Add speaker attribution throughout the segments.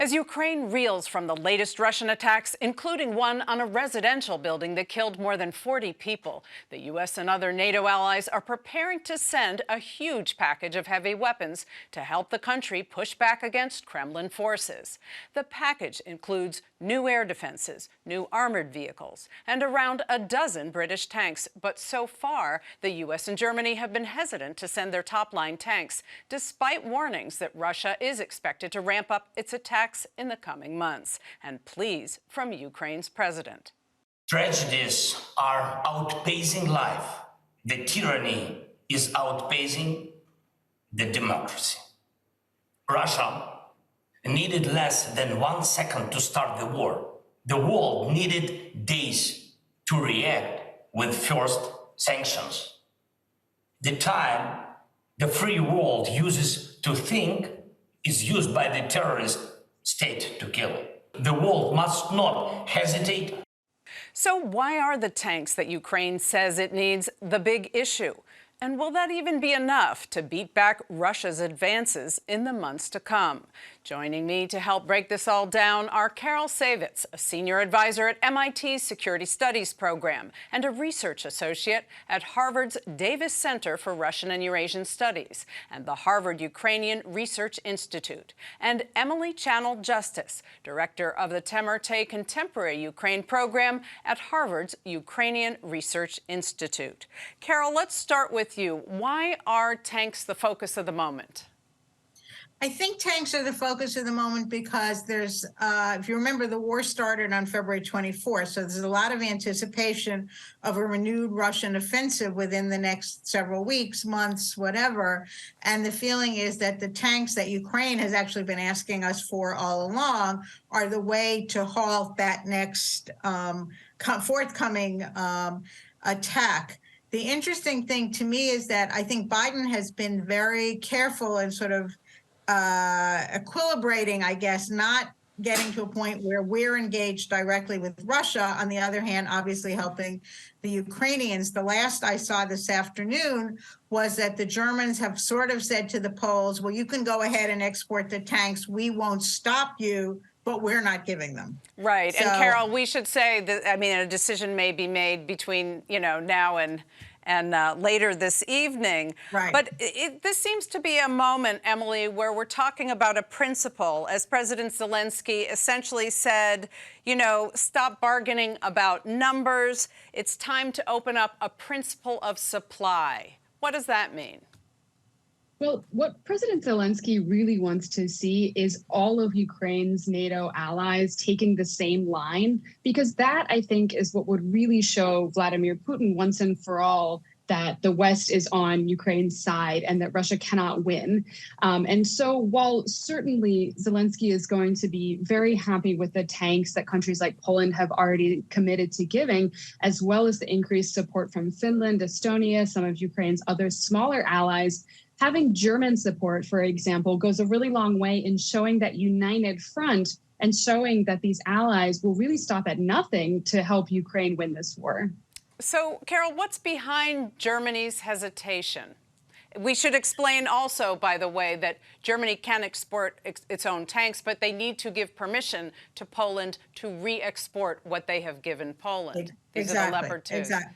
Speaker 1: As Ukraine reels from the latest Russian attacks, including one on a residential building that killed more than 40 people, the U.S. and other NATO allies are preparing to send a huge package of heavy weapons to help the country push back against Kremlin forces. The package includes new air defenses, new armored vehicles, and around a dozen British tanks. But so far, the U.S. and Germany have been hesitant to send their top-line tanks, despite warnings that Russia is expected to ramp up its attacks in the coming months, and pleas from Ukraine's president.
Speaker 2: Tragedies are outpacing life. The tyranny is outpacing the democracy. Russia needed less than 1 second to start the war. The world needed days to react with first sanctions. The time the free world uses to think is used by the terrorist state to kill. The world must not hesitate.
Speaker 1: So why are the tanks that Ukraine says it needs the big issue? And will that even be enough to beat back Russia's advances in the months to come? Joining me to help break this all down are Saivetz, a senior advisor at MIT's Security Studies program and a research associate at Harvard's Davis Center for Russian and Eurasian Studies and the Harvard Ukrainian Research Institute, and Emily Channell-Justice, director of the Temerte Contemporary Ukraine Program at Harvard's Ukrainian Research Institute. Carol, let's start with you. Why are tanks the focus of the moment?
Speaker 3: I think tanks are the focus of the moment because there's, if you remember, the war started on February 24th. So there's a lot of anticipation of a renewed Russian offensive within the next several weeks, months, whatever. And the feeling is that the tanks that Ukraine has actually been asking us for all along are the way to halt that next forthcoming attack. The interesting thing to me is that I think Biden has been very careful and sort of equilibrating, I guess, not getting to a point where we're engaged directly with Russia. On the other hand, obviously helping the Ukrainians. The last I saw this afternoon was that the Germans have sort of said to the Poles, well, you can go ahead and export the tanks. We won't stop you, but we're not giving them.
Speaker 1: Right.
Speaker 3: So,
Speaker 1: and Carol, we should say that, I mean, a decision may be made between, now and later this evening.
Speaker 3: Right.
Speaker 1: But this seems to be a moment, Emily, where we're talking about a principle, as President Zelensky essentially said, stop bargaining about numbers. It's time to open up a principle of supply. What does that mean?
Speaker 4: Well, what President Zelensky really wants to see is all of Ukraine's NATO allies taking the same line, because that, I think, is what would really show Vladimir Putin once and for all that the West is on Ukraine's side and that Russia cannot win. And so while certainly Zelensky is going to be very happy with the tanks that countries like Poland have already committed to giving, as well as the increased support from Finland, Estonia, some of Ukraine's other smaller allies, having German support, for example, goes a really long way in showing that united front and showing that these allies will really stop at nothing to help Ukraine win this war.
Speaker 1: So, Carol, what's behind Germany's hesitation? We should explain also, by the way, that Germany can export its own tanks, but they need to give permission to Poland to re-export what they have given Poland. These are the Leopard 2s.
Speaker 3: Exactly.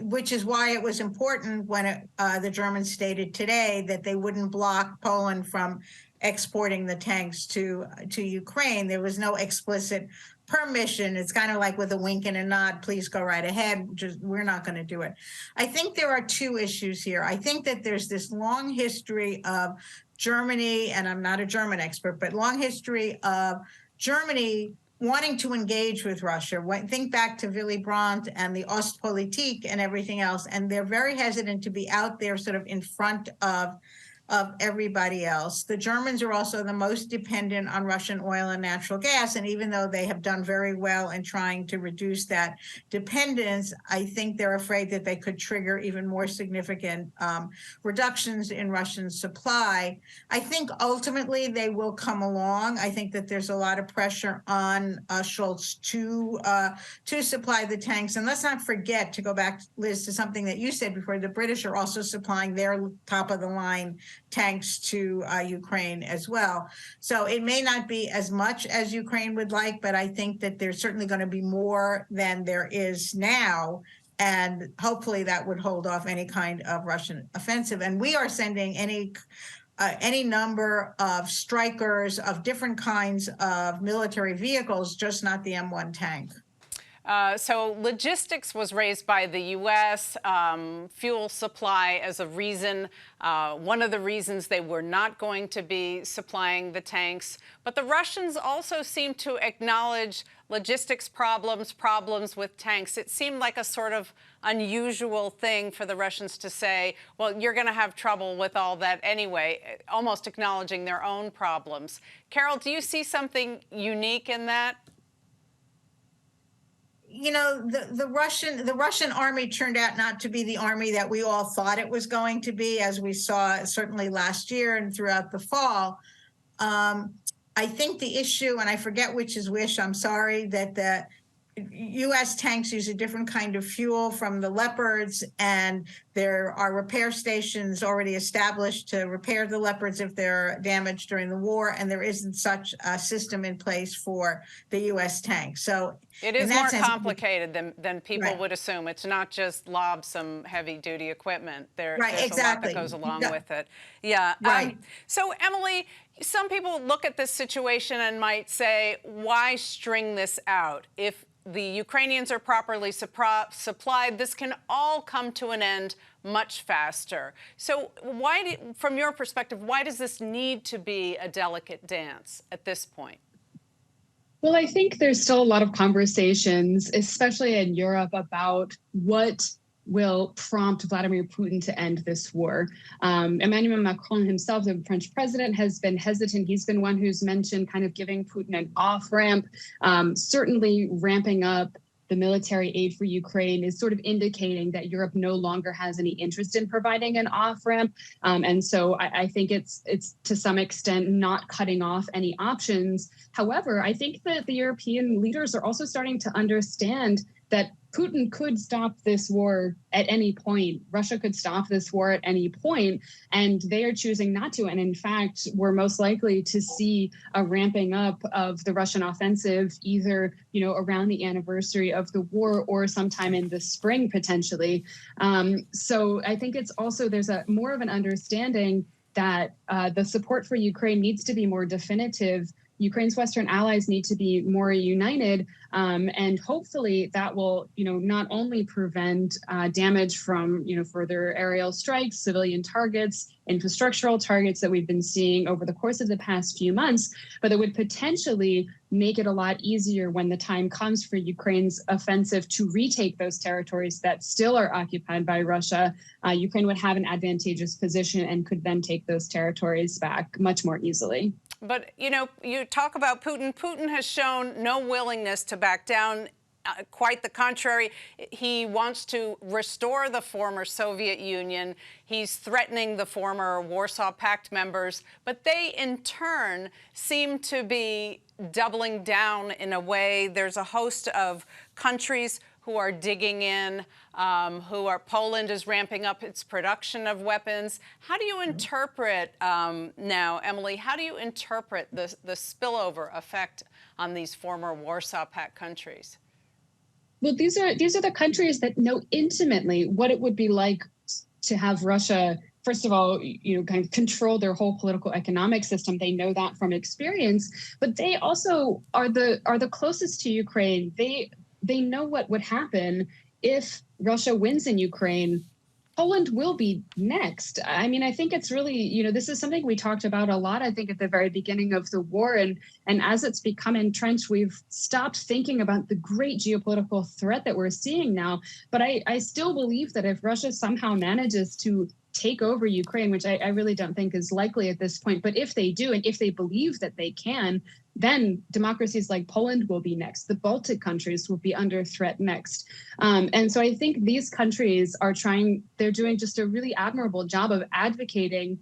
Speaker 3: Which is why it was important when the Germans stated today that they wouldn't block Poland from exporting the tanks to Ukraine. There was no explicit permission. It's kind of like with a wink and a nod, please go right ahead. We're not going to do it. I think there are two issues here. I think that there's this long history of Germany, and I'm not a German expert, but long history of Germany wanting to engage with Russia. Think back to Willy Brandt and the Ostpolitik and everything else, and they're very hesitant to be out there sort of in front of everybody else. The Germans are also the most dependent on Russian oil and natural gas, and even though they have done very well in trying to reduce that dependence, I think they're afraid that they could trigger even more significant reductions in Russian supply. I think ultimately they will come along. I think that there's a lot of pressure on Scholz to supply the tanks. And let's not forget, to go back, Liz, to something that you said before, the British are also supplying their top-of-the-line tanks to Ukraine as well. So it may not be as much as Ukraine would like, but I think that there's certainly going to be more than there is now. And hopefully that would hold off any kind of Russian offensive. And we are sending any number of strikers of different kinds of military vehicles, just not the M1 tank.
Speaker 1: So logistics was raised by the U.S., fuel supply as a reason, one of the reasons they were not going to be supplying the tanks. But the Russians also seem to acknowledge logistics problems with tanks. It seemed like a sort of unusual thing for the Russians to say, well, you're going to have trouble with all that anyway, almost acknowledging their own problems. Carol, do you see something unique in that?
Speaker 3: You know, the Russian army turned out not to be the army that we all thought it was going to be, as we saw certainly last year and throughout the fall. I think the issue, and I forget which is which, I'm sorry, that the U.S. tanks use a different kind of fuel from the Leopards, and there are repair stations already established to repair the Leopards if they're damaged during the war, and there isn't such a system in place for the U.S. tanks. So
Speaker 1: it is more complicated than people would assume. It's not just lob some heavy-duty equipment. There's a lot that goes along with it. Yeah. So, Emily, some people look at this situation and might say, why string this out? If the Ukrainians are properly supplied, this can all come to an end much faster. So from your perspective, why does this need to be a delicate dance at this point?
Speaker 4: Well, I think there's still a lot of conversations, especially in Europe, about what will prompt Vladimir Putin to end this war. Emmanuel Macron himself, the French president, has been hesitant. He's been one who's mentioned kind of giving Putin an off-ramp, certainly ramping up the military aid for Ukraine is sort of indicating that Europe no longer has any interest in providing an off-ramp. And so I think it's to some extent not cutting off any options. However, I think that the European leaders are also starting to understand that Putin could stop this war at any point. Russia could stop this war at any point, and they are choosing not to. And in fact, we're most likely to see a ramping up of the Russian offensive either, around the anniversary of the war or sometime in the spring, potentially. So I think it's also, there's more of an understanding that the support for Ukraine needs to be more definitive. Ukraine's Western allies need to be more united, and hopefully that will, not only prevent damage from, further aerial strikes, civilian targets, infrastructural targets that we've been seeing over the course of the past few months, but it would potentially make it a lot easier when the time comes for Ukraine's offensive to retake those territories that still are occupied by Russia. Ukraine would have an advantageous position and could then take those territories back much more easily.
Speaker 1: But, you talk about Putin. Putin has shown no willingness to back down. Quite the contrary. He wants to restore the former Soviet Union. He's threatening the former Warsaw Pact members. But they, in turn, seem to be doubling down in a way. There's a host of countries who are digging in, Poland is ramping up its production of weapons. How do you interpret now, Emily, how do you interpret the spillover effect on these former Warsaw Pact countries?
Speaker 4: Well, these are the countries that know intimately what it would be like to have Russia, first of all, kind of control their whole political economic system. They know that from experience, but they also are the closest to Ukraine. They know what would happen if Russia wins in Ukraine. Poland will be next. I mean, I think it's really, this is something we talked about a lot, I think, at the very beginning of the war. And as it's become entrenched, we've stopped thinking about the great geopolitical threat that we're seeing now. But I still believe that if Russia somehow manages to take over Ukraine, which I really don't think is likely at this point, but if they do, and if they believe that they can, then democracies like Poland will be next. The Baltic countries will be under threat next. And so I think these countries they're doing just a really admirable job of advocating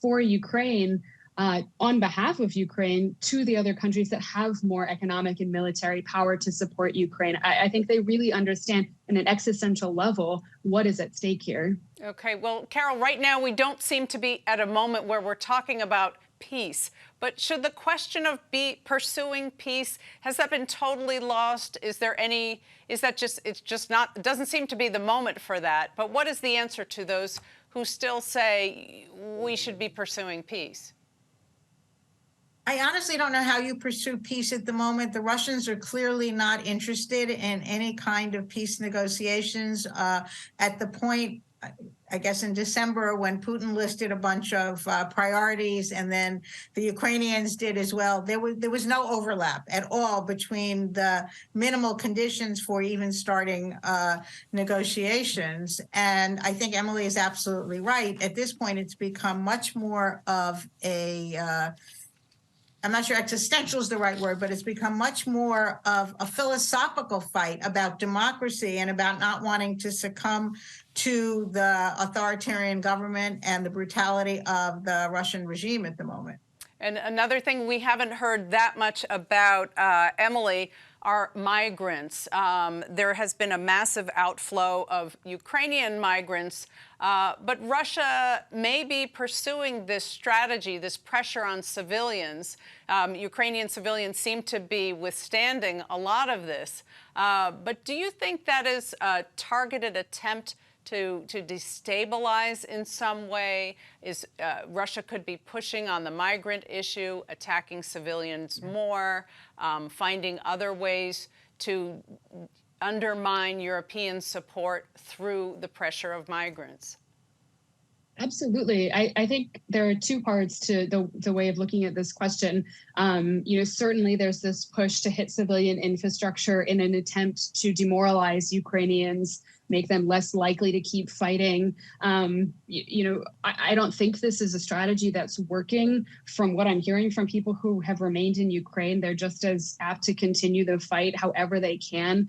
Speaker 4: for Ukraine. on behalf of Ukraine to the other countries that have more economic and military power to support Ukraine. I think they really understand on an existential level what is at stake here.
Speaker 1: Okay, well, Carol, right now we don't seem to be at a moment where we're talking about peace. But should the question of pursuing peace, has that been totally lost? Is that just, it's just not, it doesn't seem to be the moment for that. But what is the answer to those who still say we should be pursuing peace?
Speaker 3: I honestly don't know how you pursue peace at the moment. The Russians are clearly not interested in any kind of peace negotiations. At the point, I guess in December, when Putin listed a bunch of priorities, and then the Ukrainians did as well, there was no overlap at all between the minimal conditions for even starting negotiations. And I think Emily is absolutely right. At this point, it's become much more of a I'm not sure existential is the right word, but it's become much more of a philosophical fight about democracy and about not wanting to succumb to the authoritarian government and the brutality of the Russian regime at the moment.
Speaker 1: And another thing we haven't heard that much about, Emily, are migrants. There has been a massive outflow of Ukrainian migrants, but Russia may be pursuing this strategy, this pressure on civilians. Ukrainian civilians seem to be withstanding a lot of this. But do you think that is a targeted attempt to destabilize in some way? Is Russia could be pushing on the migrant issue, attacking civilians more, finding other ways to undermine European support through the pressure of migrants?
Speaker 4: Absolutely. I think there are two parts to the way of looking at this question. Certainly there's this push to hit civilian infrastructure in an attempt to demoralize Ukrainians, make them less likely to keep fighting. I don't think this is a strategy that's working. From what I'm hearing from people who have remained in Ukraine, they're just as apt to continue the fight however they can.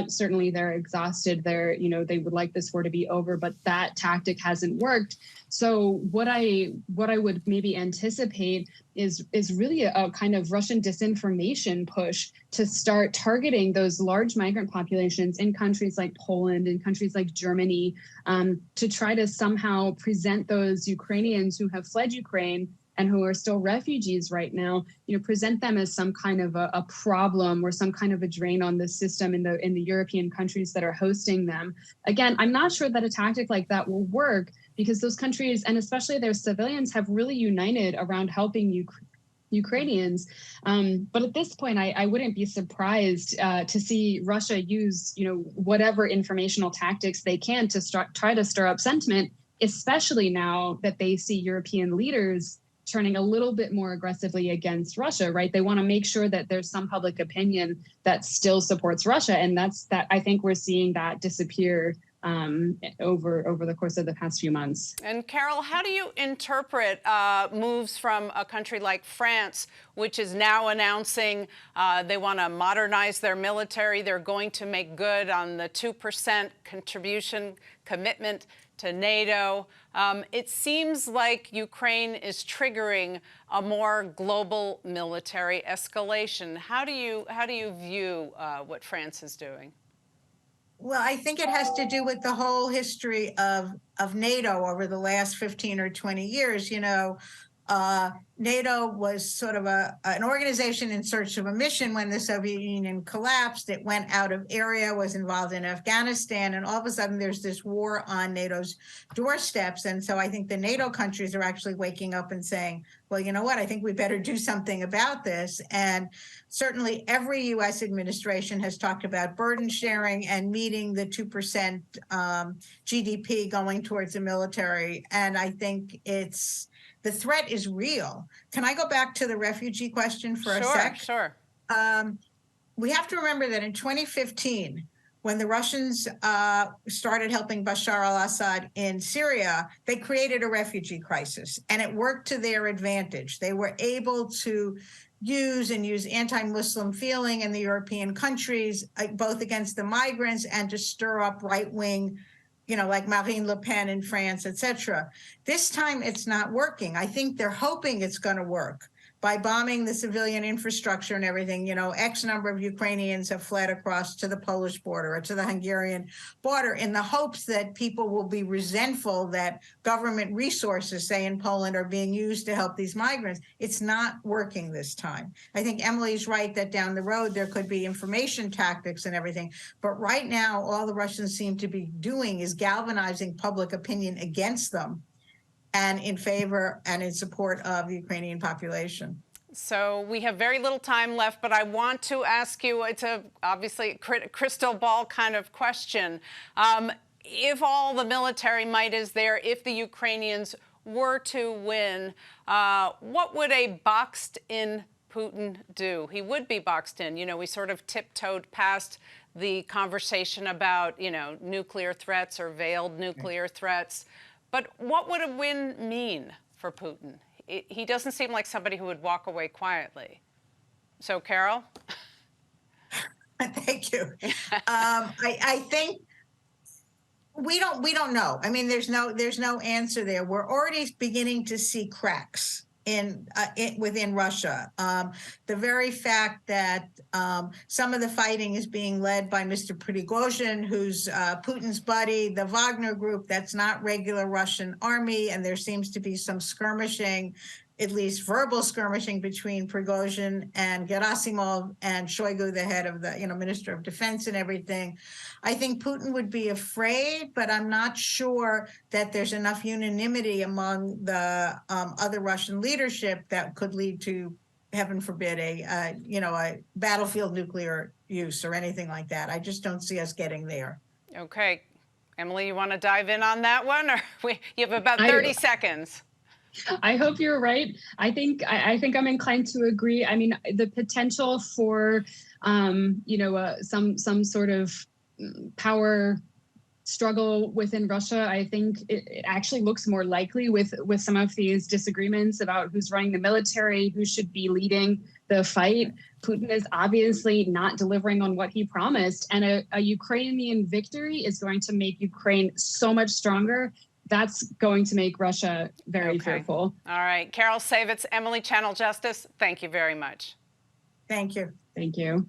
Speaker 4: Certainly they're exhausted. They would like this war to be over, but that tactic hasn't worked. So what I would maybe anticipate is really a kind of Russian disinformation push to start targeting those large migrant populations in countries like Poland and countries like Germany, to try to somehow present those Ukrainians who have fled Ukraine and who are still refugees right now, present them as some kind of a problem or some kind of a drain on the system in the European countries that are hosting them. Again, I'm not sure that a tactic like that will work, because those countries, and especially their civilians, have really united around helping Ukrainians. But at this point, I wouldn't be surprised to see Russia use, whatever informational tactics they can to try to stir up sentiment, especially now that they see European leaders turning a little bit more aggressively against Russia, right? They want to make sure that there's some public opinion that still supports Russia. And I think we're seeing that disappear over the course of the past few months.
Speaker 1: And Carol, how do you interpret moves from a country like France, which is now announcing they want to modernize their military? They're going to make good on the 2% contribution commitment to NATO. It seems like Ukraine is triggering a more global military escalation. How do you view what France is doing?
Speaker 3: Well, I think it has to do with the whole history of NATO over the last 15 or 20 years. NATO was sort of an organization in search of a mission when the Soviet Union collapsed. It went out of area, was involved in Afghanistan, and all of a sudden there's this war on NATO's doorsteps. And so I think the NATO countries are actually waking up and saying, well, you know what, I think we better do something about this. And certainly every U.S. administration has talked about burden sharing and meeting the 2% GDP going towards the military. And I think the threat is real. Can I go back to the refugee question for a sec?
Speaker 1: Sure.
Speaker 3: We have to remember that in 2015, when the Russians started helping Bashar al-Assad in Syria, they created a refugee crisis, and it worked to their advantage. They were able to use anti-Muslim feeling in the European countries, both against the migrants and to stir up right-wing like Marine Le Pen in France, etc. This time it's not working. I think they're hoping it's going to work by bombing the civilian infrastructure and everything. X number of Ukrainians have fled across to the Polish border or to the Hungarian border in the hopes that people will be resentful that government resources, say in Poland, are being used to help these migrants. It's not working this time. I think Emily's right that down the road there could be information tactics and everything. But right now, all the Russians seem to be doing is galvanizing public opinion against them and in favor and in support of the Ukrainian population.
Speaker 1: So we have very little time left, but I want to ask you, it's obviously a crystal ball kind of question. If all the military might is there, if the Ukrainians were to win, what would a boxed-in Putin do? He would be boxed in. We sort of tiptoed past the conversation about, nuclear threats or veiled nuclear threats. But what would a win mean for Putin? He doesn't seem like somebody who would walk away quietly. So, Carol?
Speaker 3: Thank you. I think we don't know. I mean, there's no answer there. We're already beginning to see cracks within Russia. The very fact that some of the fighting is being led by Mr. Prigozhin, who's Putin's buddy, the Wagner group, that's not regular Russian army, and there seems to be some skirmishing, at least verbal skirmishing, between Prigozhin and Gerasimov and Shoigu, the head of the Minister of Defense and everything. I think Putin would be afraid, but I'm not sure that there's enough unanimity among the other Russian leadership that could lead to, heaven forbid, a battlefield nuclear use or anything like that. I just don't see us getting there.
Speaker 1: Okay. Emily, you want to dive in on that one? Or you have about 30 seconds.
Speaker 4: I hope you're right. I think I'm inclined to agree. I mean, the potential for, some sort of power struggle within Russia, I think it actually looks more likely with some of these disagreements about who's running the military, who should be leading the fight. Putin is obviously not delivering on what he promised, and a Ukrainian victory is going to make Ukraine so much stronger. That's going to make Russia very fearful.
Speaker 1: All right. Carol Saivetz, Emily Channell-Justice, thank you very much.
Speaker 3: Thank you.
Speaker 4: Thank you.